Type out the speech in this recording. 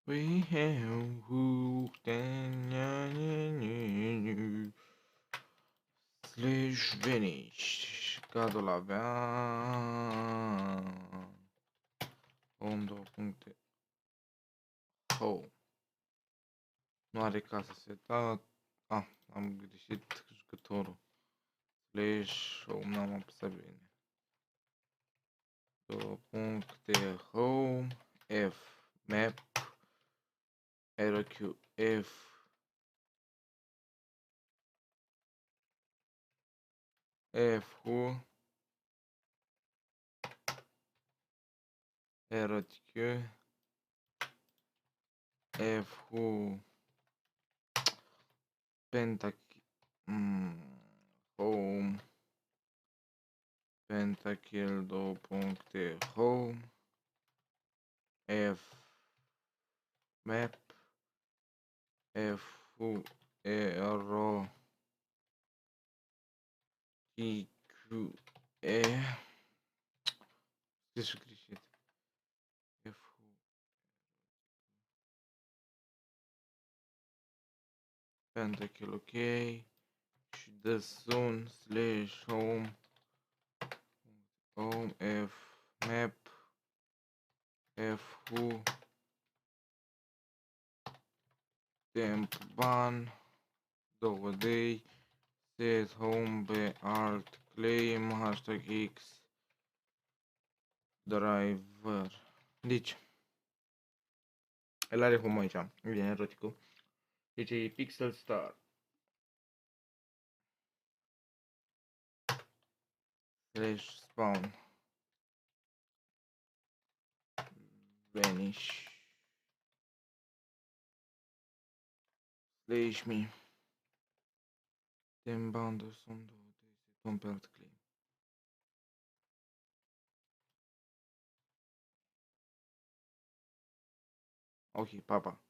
We have who slash vanish. Cadul avea home 2 puncte. Home. Nu are casă setat. Am greșit jucătorul. Slash home, n-am apăsat bine. 2 puncte home. F map. RQ F. F who. RQ F who. Pentakill. Home. Pentakill 2 puncte home. F map. F U R I Q E. Scris greșit. F U Pentakill ok. Și the sun slash home. Home F map. F U temp ban 2 day set home be alt claim hashtag x driver. Deci el are home aici, e eroticul. Deci e Pixel Star. Slash spawn vanish slash me temp ban sunt 2 day set home pe alt claim. Ok, papa.